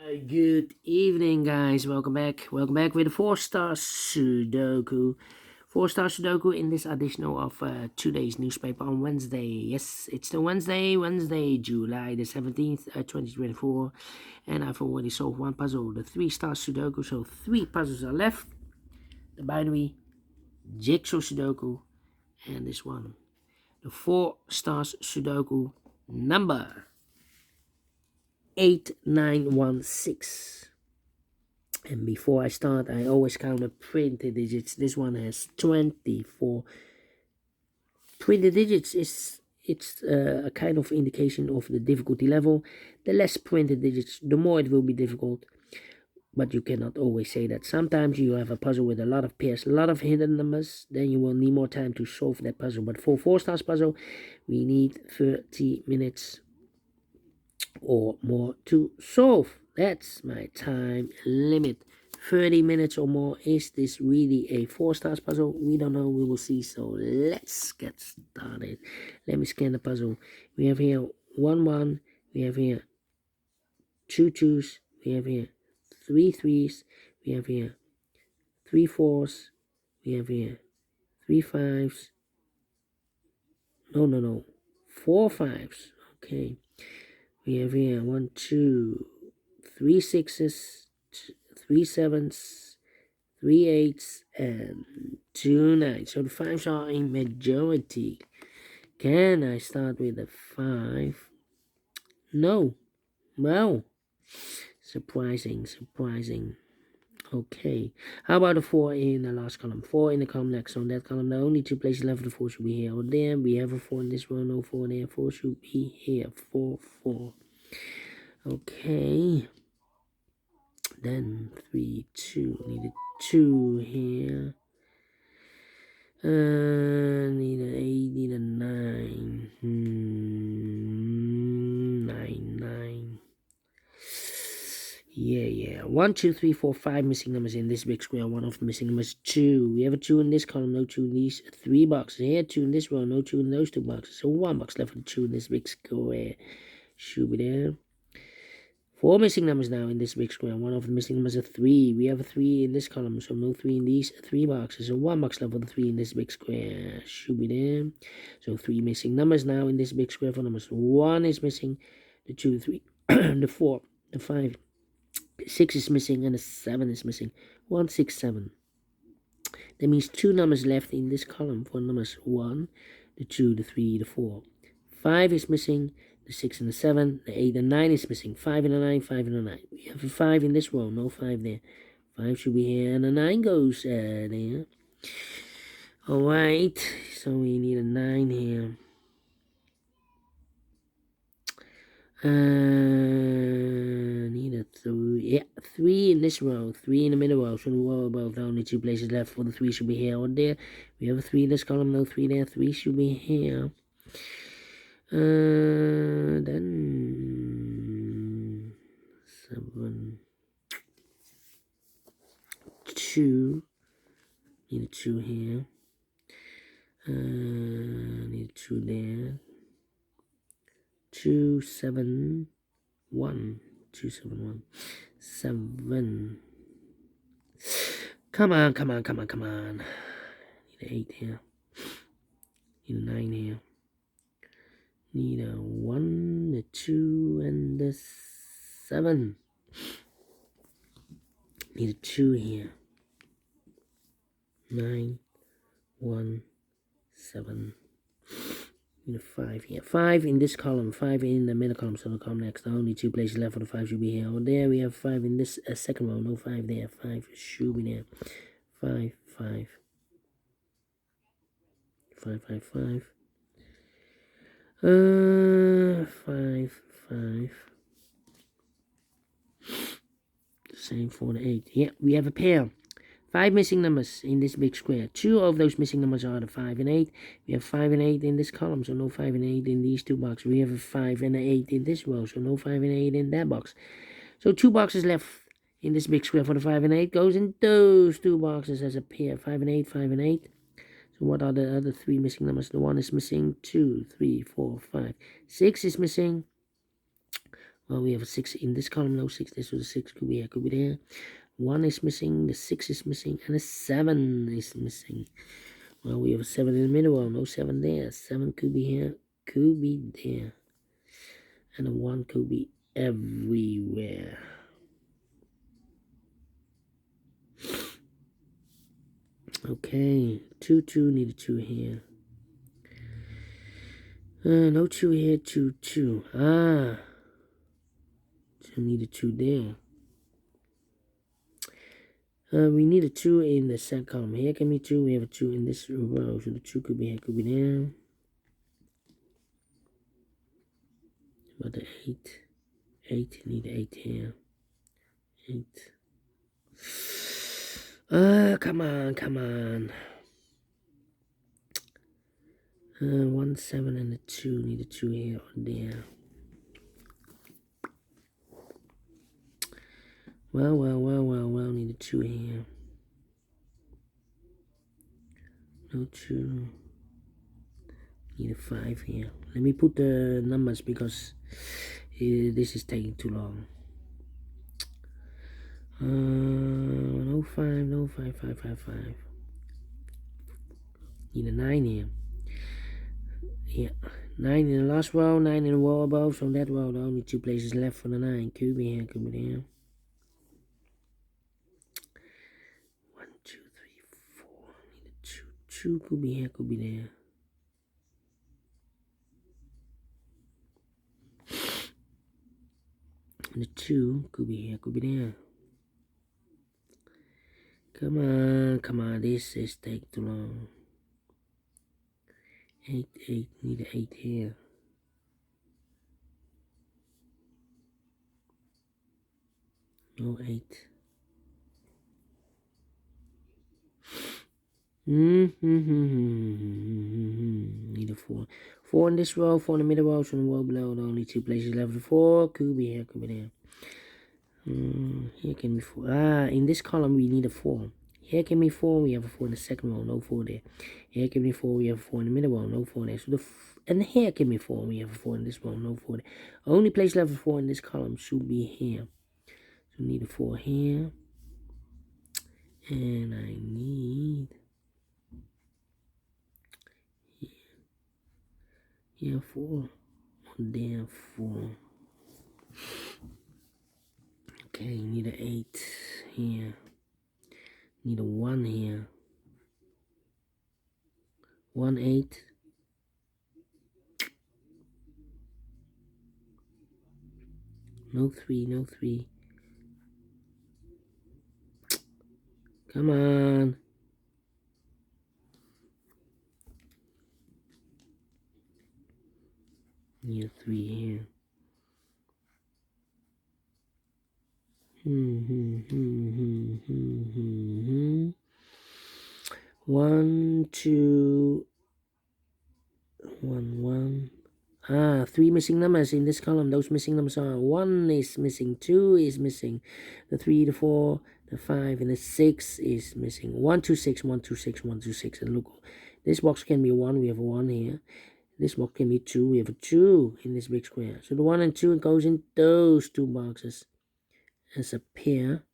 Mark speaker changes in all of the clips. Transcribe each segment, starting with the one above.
Speaker 1: Good evening, guys. Welcome back. Welcome back with the Four Stars Sudoku. Four Stars Sudoku in this edition of today's newspaper on Wednesday. Yes, it's the Wednesday, July the 17th, 2024. And I've already solved one puzzle, the 3 Stars Sudoku. So 3 puzzles are left: the binary, jigsaw Sudoku, and this one, the Four Stars Sudoku number 8916. And before I start, I always count the printed digits. This one has 24 printed digits. It's a kind of indication of the difficulty level. The less printed digits, the more it will be difficult. But you cannot always say that. Sometimes you have a puzzle with a lot of pairs, a lot of hidden numbers. Then you will need more time to solve that puzzle. But for 4 stars puzzle, we need 30 minutes or more to solve. That's my time limit. 30 minutes or more. Is this really a 4 stars puzzle? We don't know. We will see. So let's get started. Let me scan the puzzle. We have here 1 1. We have here 2 2s. We have here 3 3s. We have here 3 4s. We have here 3 5s. No. 4 5s. Okay. We have here 1 2 3 6s, 3 7s, 3 8s, and 2 9s. So the 5s are in majority. Can I start with a 5? No. Well, surprising. Okay. How about the 4 in the last column? 4 in the column next. So in that column, the only 2 places left for the 4 should be here or there. We have a 4 in this row, no 4 there. 4 should be here. 4, 4. Okay. Then 3, 2. Need a 2 here. Need an 8, need a 9. 9. Yeah. 1, 2, 3, 4, 5 missing numbers in this big square. One of the missing numbers 2. We have a 2 in this column, no 2 in these 3 boxes. Here, 2 in this row, no 2 in those 2 boxes. So 1 box left for the 2 in this big square. Should be there. 4 missing numbers now in this big square. One of the missing numbers is 3. We have a 3 in this column, so no 3 in these 3 boxes. So 1 box left for the 3 in this big square. Should be there. So 3 missing numbers now in this big square for numbers. 1 is missing, the 2, 3, the 4, the 5, 6 is missing, and the 7 is missing. 1, 6, 7. That means 2 numbers left in this column for numbers 1, the 2, the 3, the 4. 5 is missing, the 6 and the 7, the 8 and 9 is missing. 5 and a 9, 5 and a 9. We have a 5 in this row, no 5 there. 5 should be here, and a 9 goes there. Alright, so we need a 9 here. Need a 3. Yeah, 3 in this row, 3 in the middle row. So the row above, the only 2 places left for the 3 should be here or there. We have a 3 in this column, no 3 there. 3 should be here. Then 7, 2. Need a 2 here. Need a 2 there. 2, 7, 1. 2, 7, 1. 7. Come on. Need an 8 here. Need a 9 here. Need a 1, the 2, and the 7. Need a 2 here. 9, 1, 7. Need a 5 here. 5 in this column. 5 in the middle column. So the column next. The only 2 places left for the 5 should be here or there. We have 5 in this second row. No 5 there. 5 should be there. 5, 5. 5, 5, 5. 5, 5. Same for the 8. Yeah, we have a pair. 5 missing numbers in this big square. 2 of those missing numbers are the 5 and 8. We have 5 and 8 in this column, so no 5 and 8 in these 2 boxes. We have a 5 and an 8 in this row, so no 5 and 8 in that box. So 2 boxes left in this big square for the 5 and 8 goes in those 2 boxes as a pair. 5 and 8, 5 and 8. So what are the other 3 missing numbers? The 1 is missing, 2, 3, 4, 5. 6 is missing. Well, we have a 6 in this column, no 6 there, so the 6 could be here, could be there. 1 is missing, the 6 is missing, and the 7 is missing. Well, we have a 7 in the middle, well, no 7 there. 7 could be here, could be there. And a 1 could be everywhere. Okay, 2, 2, need a 2 here. No 2 here, 2, 2. So need a 2 there. We need a 2 in the second column. Here can be 2. We have a 2 in this row. So the 2 could be here, could be there. What the 8? 8, need 8 here. 8. Come on, come on. 1, 7, and a 2. Need a 2 here or there. Well. Need a 2 here. No 2. Need a 5 here. Let me put the numbers because this is taking too long. No 5, no 5, 5, 5, 5. Need a 9 here. Yeah, 9 in the last row, 9 in the row above. So that row, the only 2 places left for the 9. Could be here, could be there. 1, 2, 3, 4. Need a 2. 2 could be here, could be there. And the 2 could be here, could be there. Come on, this is taking too long. 8, 8, need an 8 here. No 8. Need a 4. 4 in this row, 4 in the middle row, so in the row below, the only 2 places left. 4 could be here, could be there. Here can be 4. In this column we need a 4. Here can be 4, we have a 4 in the second row, no 4 there. Here can be 4, we have a 4 in the middle row, no 4 there. So and here can be 4, we have a 4 in this row, no 4 there. Only place left for 4 in this column should be here. So we need a 4 here. And I need here 4. There 4. Okay, need an 8 here. Need a 1 here. 1, 8. No 3, no 3. Come on. Need a 3 here. 1, 2, 1, 1. 3 missing numbers in this column. Those missing numbers are 1 is missing, 2 is missing, the 3, the 4, the 5, and the 6 is missing. 1, 2, 6, 1, 2, 6, 1, 2, 6. And look, this box can be 1, we have a 1 here. This box can be 2, we have a 2 in this big square. So the 1 and 2 goes in those 2 boxes as a pair.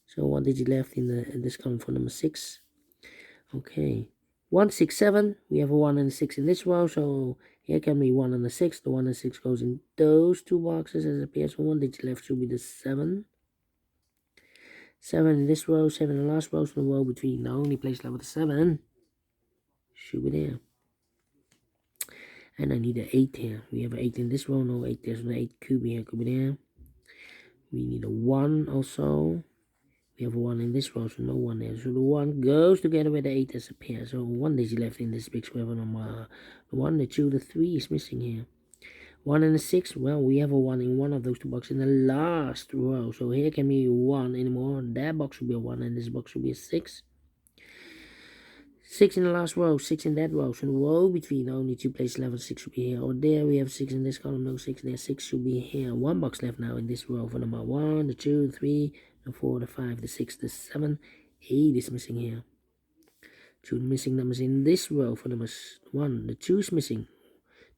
Speaker 1: So 1 digit left in this column for number 6. Okay. 1, 6, 7. We have a 1 and a 6 in this row. So here can be 1 and a 6. The 1 and 6 goes in those 2 boxes as a pair. So 1 digit left should be the 7. 7 in this row. 7 in the last row. So the row between the only place left with the 7 should be there. And I need an 8 here. We have an 8 in this row. No 8 there. So the 8 could be here, could be there. We need a 1 also. We have a 1 in this row, so no 1 there. So the 1 goes together with the 8 as a pair. So 1 digit left in this big square number. The 1, the 2, the 3 is missing here. 1 and a 6. Well, we have a 1 in one of those 2 boxes in the last row. So here can be 1 anymore. That box should be a 1 and this box should be a 6. 6 in the last row, 6 in that row. So the row between the only 2 places left, 6 should be here. Or there we have 6 in this column, no 6 there. 6 should be here. 1 box left now in this row for number 1, the 2, the 3, the 4, the 5, the 6, the 7, 8 is missing here. 2 missing numbers in this row for numbers 1. The 2 is missing.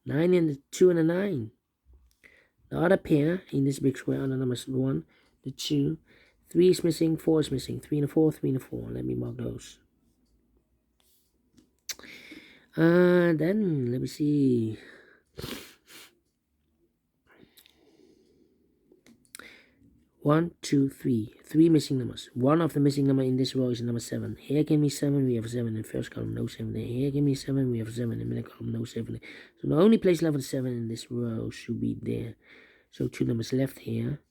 Speaker 1: 9 and the 2 and the 9. The other pair in this big square are the numbers 1, the 2, 3 is missing, 4 is missing, 3 and a 4, 3 and a 4. Let me mark those. Then let me see. 1, 2, 3. 3 missing numbers. One of the missing number in this row is number 7. Here give me 7, we have 7 in the first column, no 7 there. Here give me 7, we have 7 in the middle column, no 7 there. So the only place left with 7 in this row should be there. So 2 numbers left here.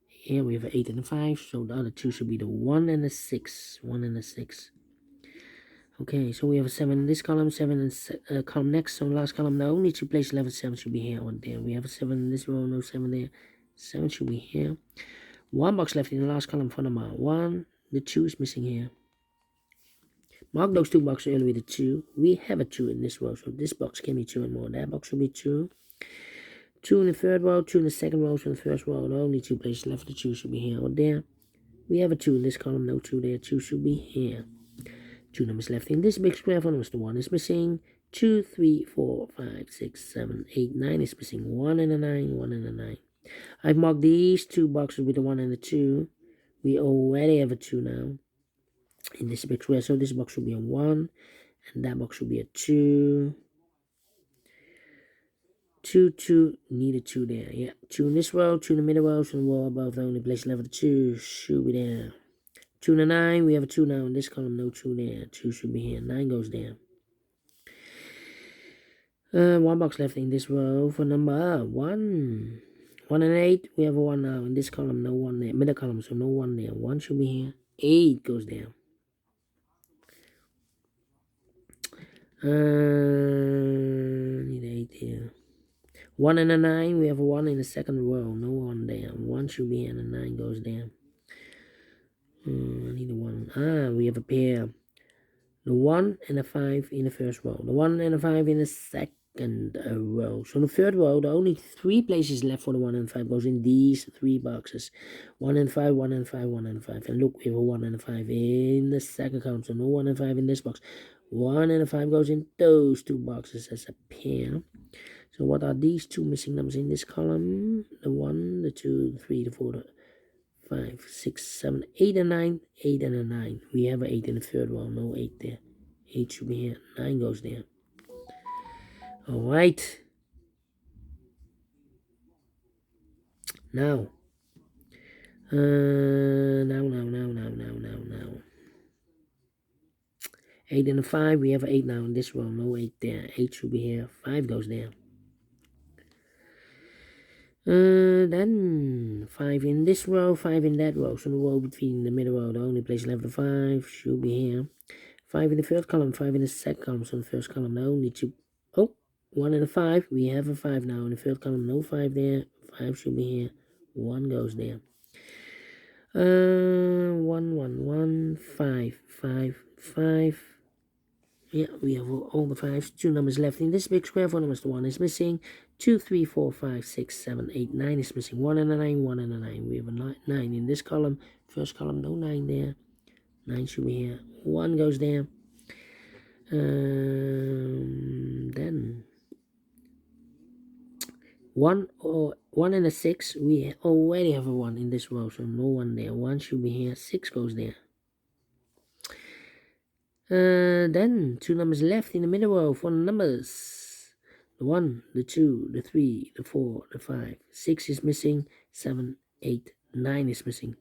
Speaker 1: Here we have 8 and a 5, so the other 2 should be the 1 and the 6. 1 and the 6. Okay, so we have a 7 in this column, 7 in column next. So last column, the only 2 places left with 7 should be here or there. We have a 7 in this row, no 7 there. 7 should be here. 1 box left in the last column for number 1. The 2 is missing here. Mark those 2 boxes earlier with the 2. We have a 2 in this row, so this box can be 2 and more. That box will be 2. 2 in the third row, 2 in the second row, so in the first row, the only 2 places left. The 2 should be here or there. We have a 2 in this column, no 2 there. 2 should be here. 2 numbers left in this big square for numbers. The 1 is missing. 2, 3, 4, 5, 6, 7, 8, 9 is missing. 1 and a 9, 1 and a 9. I've marked these 2 boxes with the 1 and the 2. We already have a 2 now in this big square. So this box will be a 1. And that box will be a 2. 2, 2, need a 2 there. Yeah, 2 in this row, 2 in the middle row, so the row above the only place left with the 2 should be there. 2 and a 9, we have a 2 now in this column, no 2 there. 2 should be here, 9 goes there. 1 box left in this row for number 1. 1 and 8, we have a 1 now in this column, no 1 there. Middle column, so no 1 there. 1 should be here. 8 goes there. Need 8 here. 1 and a 9, we have a 1 in the second row, no 1 there. 1 should be here and a 9 goes there. I need a 1. We have a pair. The 1 and a 5 in the first row. The 1 and a 5 in the second row. So in the third row, the only 3 places left for the 1 and 5 goes in these 3 boxes. 1 and 5, 1 and 5, 1 and 5. And look, we have a 1 and a 5 in the second column. So no 1 and 5 in this box. 1 and a 5 goes in those 2 boxes as a pair. So what are these 2 missing numbers in this column? The 1, the 2, the 3, the 4, the 5, 6, 7, 8 and 9, 8 and a 9. We have an 8 in the third row, no 8 there. 8 should be here, 9 goes there. Alright. Now. Now. 8 and a 5, we have an 8 now in this row, no 8 there. 8 should be here, 5 goes there. Then 5 in this row, 5 in that row. So the row between the middle row, the only place left the 5 should be here. 5 in the first column, 5 in the second column. So in the first column, the only 2. Oh, 1 and a 5. We have a 5 now. In the third column, no 5 there. 5 should be here. 1 goes there. 1, 1, 1, 5, 5, 5. Yeah, we have all the 5s. 2 numbers left in this big square. 4 numbers, the 1 is missing. 2, 3, 4, 5, 6, 7, 8, 9 is missing. 1 and a 9, 1 and a 9. We have a 9 in this column. First column, no 9 there. 9 should be here. 1 goes there. Then 1 and a 6. We already have a 1 in this row, so no 1 there. 1 should be here. 6 goes there. Then 2 numbers left in the middle row for the numbers. The 1, the 2, the 3, the 4, the 5. 6 is missing. 7, 8, 9 is missing.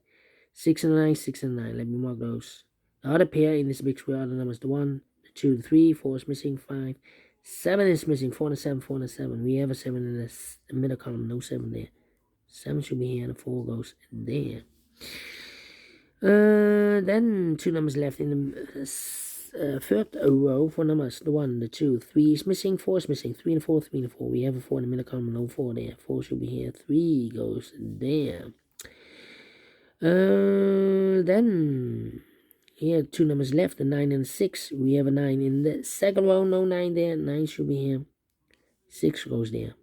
Speaker 1: 6 and 9, 6 and 9. Let me mark those. The other pair in this big square are the numbers. The 1, the 2, the 3, 4 is missing. 5, 7 is missing. 4 and a 7, 4 and a 7. We have a 7 in the middle column. No 7 there. 7 should be here and the 4 goes there. Then 2 numbers left in the third row for numbers. The 1, the 2, 3 is missing. 4 is missing. 3 and 4, 3 and 4. We have a 4 in the middle column. No 4 there. 4 should be here. 3 goes there. Then here 2 numbers left. The 9 and 6. We have a 9 in the second row. No 9 there. 9 should be here. 6 goes there.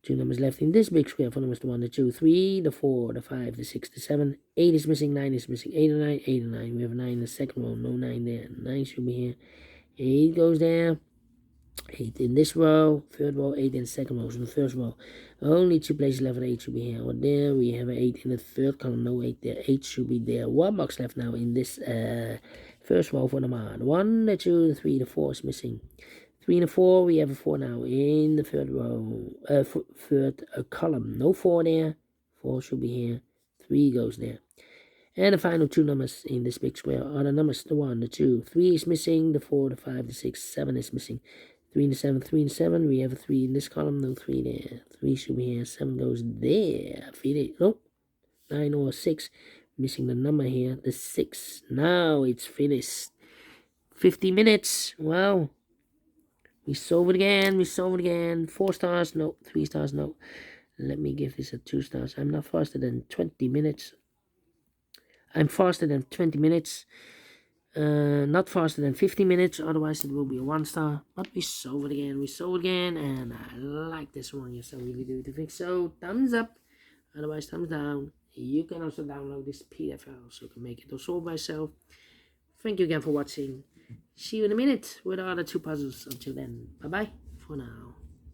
Speaker 1: 2 numbers left in this big square for numbers. The 1, the 2, 3, the 4, the 5, the 6, the 7. 8 is missing. 9 is missing. 8 and 9, 8 and 9. We have a 9 in the second row. No 9 there. 9 should be here. 8 goes there. 8 in this row, third row, 8 in the second row. So the first row, only 2 places left. 8 should be here or there. We have an 8 in the third column, no 8 there. 8 should be there. 1 box left now in this first row for the man. 1, the 2, the 3, the 4 is missing. 3 and the 4, we have a 4 now in the third row, third column. No 4 there. 4 should be here. 3 goes there. And the final 2 numbers in this big square are the numbers, the 1, the 2, 3 is missing, the 4, the 5, the 6, 7 is missing. 3 and the 7, 3 and 7, we have a 3 in this column, no 3 there. 3 should be here, 7 goes there. 9 or 6, missing the number here, the 6. Now it's finished. 50 minutes, wow. We solve it again, 4 stars, no, 3 stars, no. Let me give this a 2 stars. I'm not faster than 20 minutes. I'm faster than 20 minutes. Not faster than 50 minutes, otherwise it will be a 1 star. But we solve it again, and I like this one. Yes, I really do. Think so. Thumbs up, otherwise thumbs down. You can also download this PDF file so you can make it or solve by yourself. Thank you again for watching. See you in a minute with the other 2 puzzles. Until then, bye bye for now.